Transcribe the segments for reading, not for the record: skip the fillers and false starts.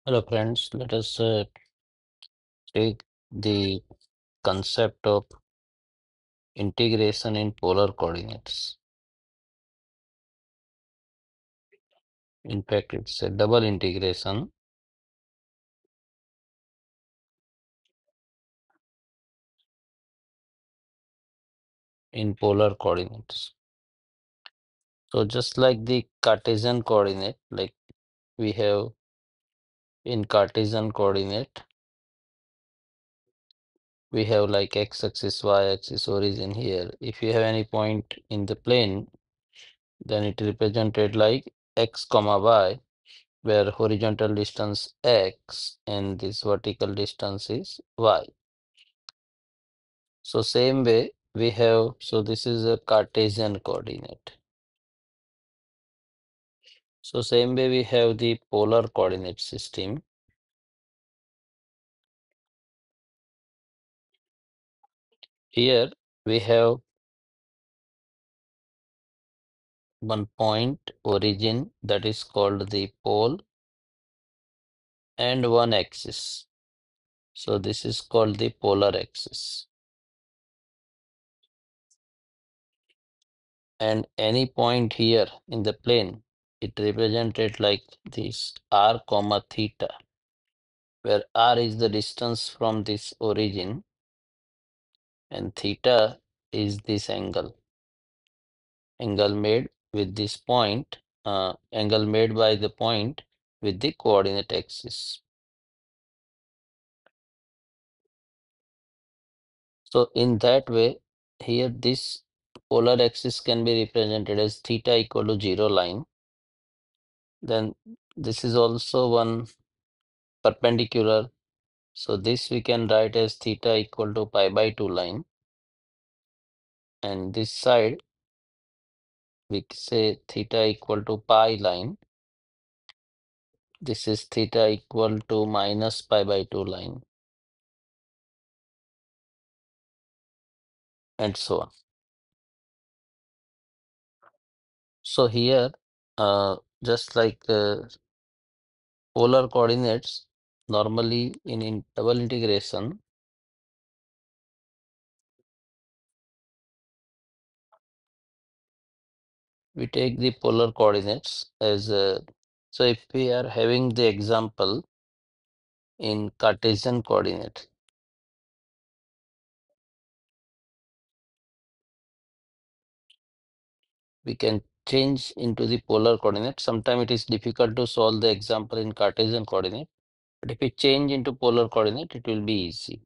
Hello, friends. Let us take the concept of integration in polar coordinates. In fact, it's a double integration in polar coordinates. So just like the Cartesian coordinate, like we have in Cartesian coordinate, we have like x-axis, y-axis, origin here. If you have any point in the plane, then it represented like x comma y, where horizontal distance x and this vertical distance is y. So same way we have, so this is a Cartesian coordinate. So same way we have the polar coordinate system. Here we have one point origin that is called the pole and one axis. So this is called the polar axis. And any point here in the plane, it represented like this r comma theta, where r is the distance from this origin and theta is this angle made with this point, angle made by the point with the coordinate axis. So in that way, here this polar axis can be represented as theta equal to 0 line. Then this is also one perpendicular. So this we can write as theta equal to pi by 2 line. And this side we say theta equal to pi line. This is theta equal to minus pi by 2 line, and so on. So here, just like polar coordinates, normally in double integration, we take the polar coordinates as so if we are having the example in Cartesian coordinate, we can change into the polar coordinate. Sometimes it is difficult to solve the example in Cartesian coordinate, but if we change into polar coordinate, it will be easy.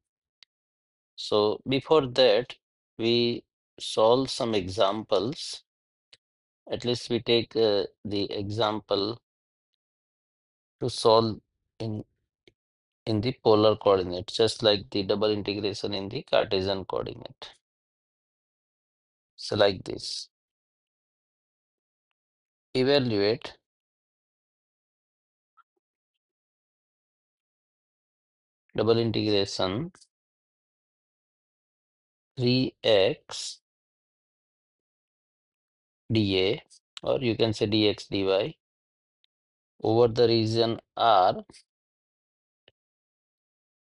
So before that, we solve some examples. At least we take the example to solve in the polar coordinate, just like the double integration in the Cartesian coordinate. So like this, evaluate double integration 3x dA, or you can say dx dy over the region R,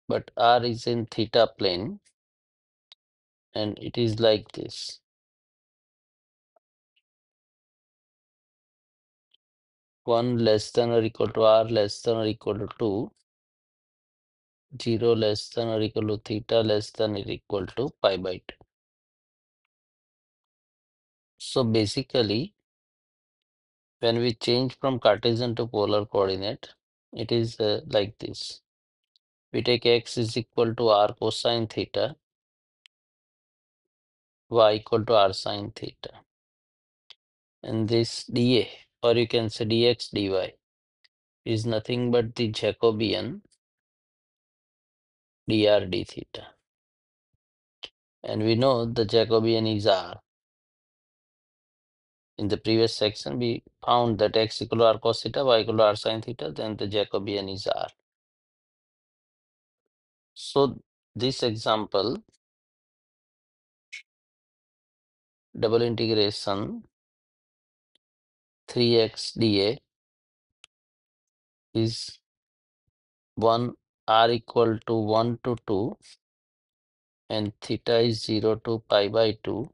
but R is in theta plane, and it is like this. 1 less than or equal to R less than or equal to 2, 0 less than or equal to theta less than or equal to pi by 2. So basically, when we change from Cartesian to polar coordinate, it is like this. We take x is equal to r cosine theta, y equal to r sine theta. And this dA, or you can say dx dy, is nothing but the Jacobian dr d theta. And we know the Jacobian is r. In the previous section, we found that x equal to r cos theta, y equal to r sine theta, then the Jacobian is r. So this example, double integration 3x dA is 1 r equal to 1 to 2 and theta is 0 to pi by 2.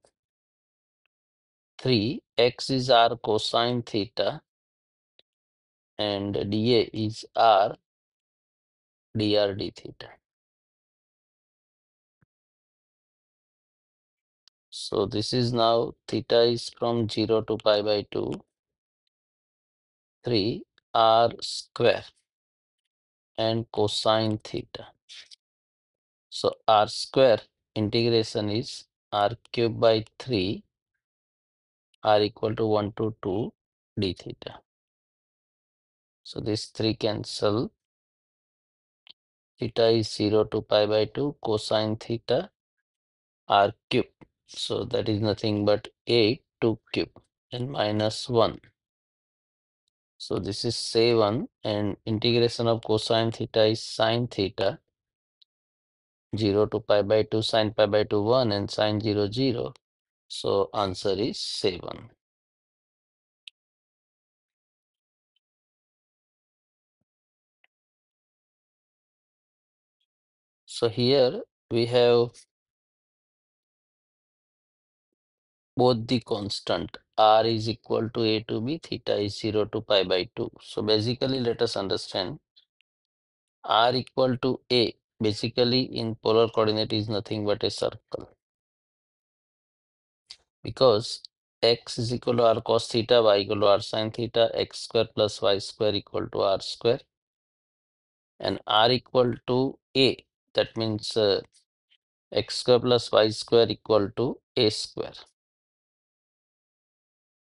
3 x is r cosine theta and dA is r dr d theta. So this is now theta is from 0 to pi by 2, 3 r square and cosine theta. So r square integration is r cube by 3 r equal to 1 to 2 d theta. So this 3 cancel. Theta is 0 to pi by 2 cosine theta r cube. So that is nothing but 8 2 cube and minus 1. So this is 7 and integration of cosine theta is sine theta 0 to pi by 2 sine pi by 2 1 and sine 0 0. So answer is 7. So here we have both the constant r is equal to a to b, theta is 0 to pi by 2. So basically let us understand r equal to a basically in polar coordinate is nothing but a circle, because x is equal to r cos theta, y equal to r sin theta, x square plus y square equal to r square, and r equal to a, that means x square plus y square equal to a square.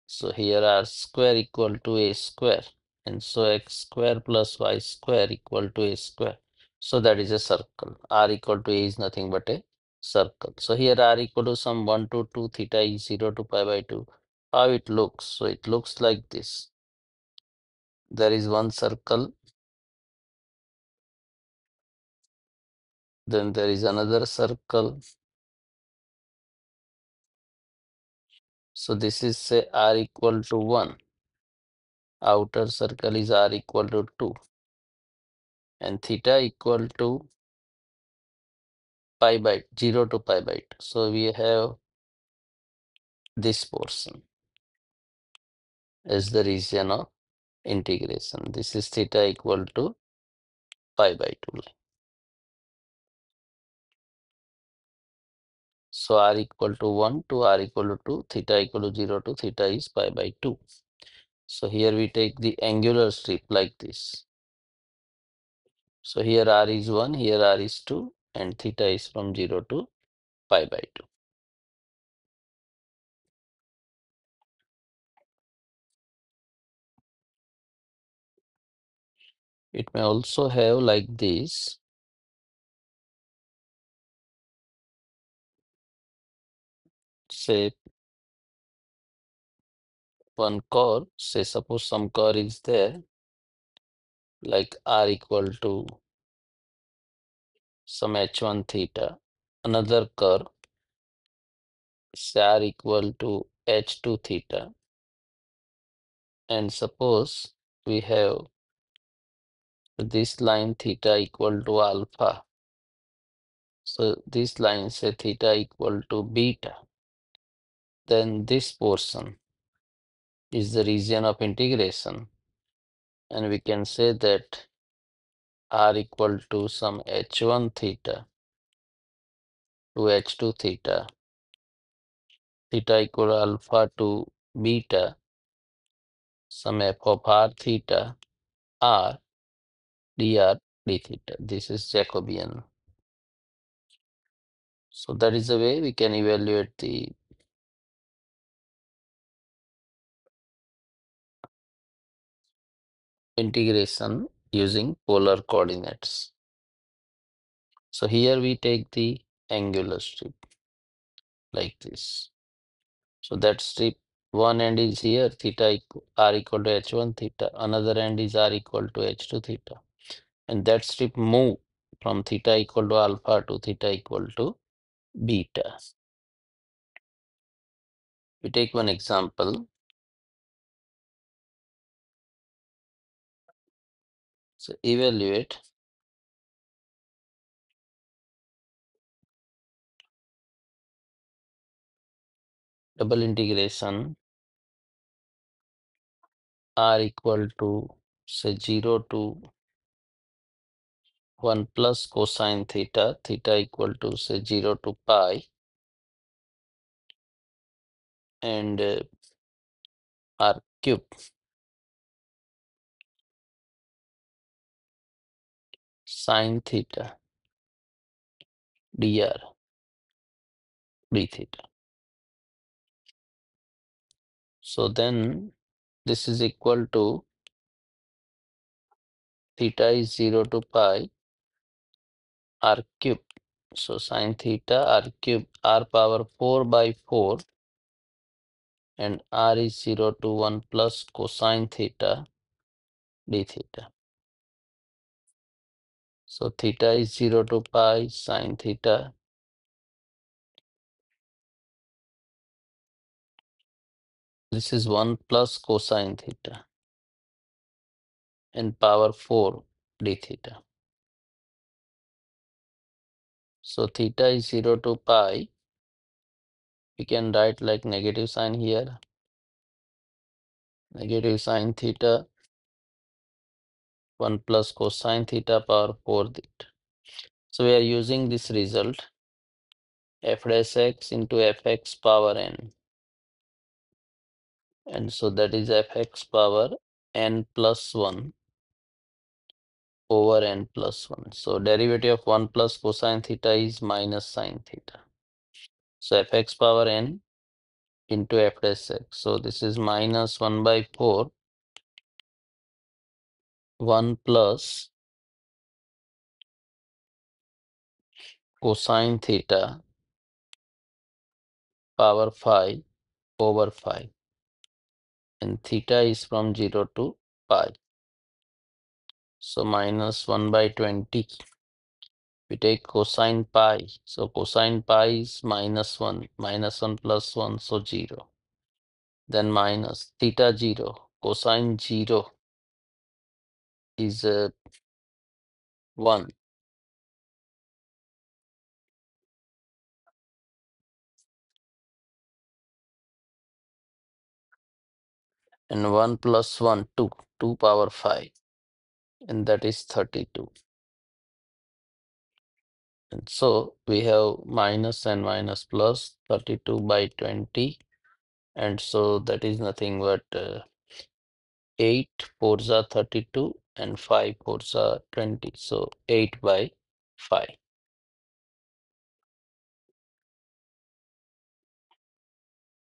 So here r square equal to a square, and so x square plus y square equal to a square. So that is a circle. R equal to a is nothing but a circle. So here r equal to some 1 to 2 theta is 0 to pi by 2. How it looks? So it looks like this. There is one circle, then there is another circle. So this is say r equal to 1. Outer circle is r equal to 2. And theta equal to pi by 0 to pi by 2. So we have this portion is the region of integration. This is theta equal to pi by 2. So r equal to 1 to r equal to 2, theta equal to 0 to theta is pi by 2. So here we take the angular strip like this. So here r is 1, here r is 2, and theta is from 0 to pi by 2. It may also have like this. Say one curve, say suppose some curve is there, like r equal to some h1 theta, another curve, say r equal to h2 theta, and suppose we have this line theta equal to alpha. So this line say theta equal to beta. Then this portion is the region of integration, and we can say that r equal to some h1 theta to h2 theta, theta equal to alpha to beta, some f of r theta r dr d theta. This is Jacobian. So that is the way we can evaluate the integration using polar coordinates. So here we take the angular strip like this. So that strip one end is here, theta r equal to h1 theta, another end is r equal to h2 theta, and that strip move from theta equal to alpha to theta equal to beta. We take one example. So evaluate double integration r equal to say 0 to 1 plus cosine theta, theta equal to say 0 to pi, and r cube sine theta dr d theta. So then this is equal to theta is 0 to pi r cube. So sine theta r cube r power 4 by 4, and r is 0 to 1 plus cosine theta d theta. So theta is 0 to pi sine theta. This is 1 plus cosine theta and power 4 d theta. So theta is 0 to pi. We can write like negative sign here. Negative sine theta 1 plus cosine theta power 4 theta. So we are using this result f dash x into fx power n. And so that is fx power n plus 1 over n plus 1. So derivative of 1 plus cosine theta is minus sine theta. So fx power n into f dash x. So this is minus 1 by 4, 1 plus cosine theta power 5 over 5. And theta is from 0 to pi. So minus 1 by 20. We take cosine pi. So cosine pi is minus 1. Minus 1 plus 1, so 0. Then minus theta 0. Cosine 0 is 1. And 1 plus 1, 2. 2 power 5. And that is 32. And so we have minus and minus plus 32 by 20. And so that is nothing but 8 fours are 32 and 5 fours are 20. So 8 by 5.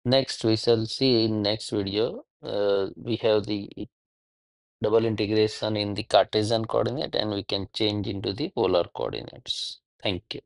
Next, we shall see in next video, we have the double integration in the Cartesian coordinate, and we can change into the polar coordinates. Thank you.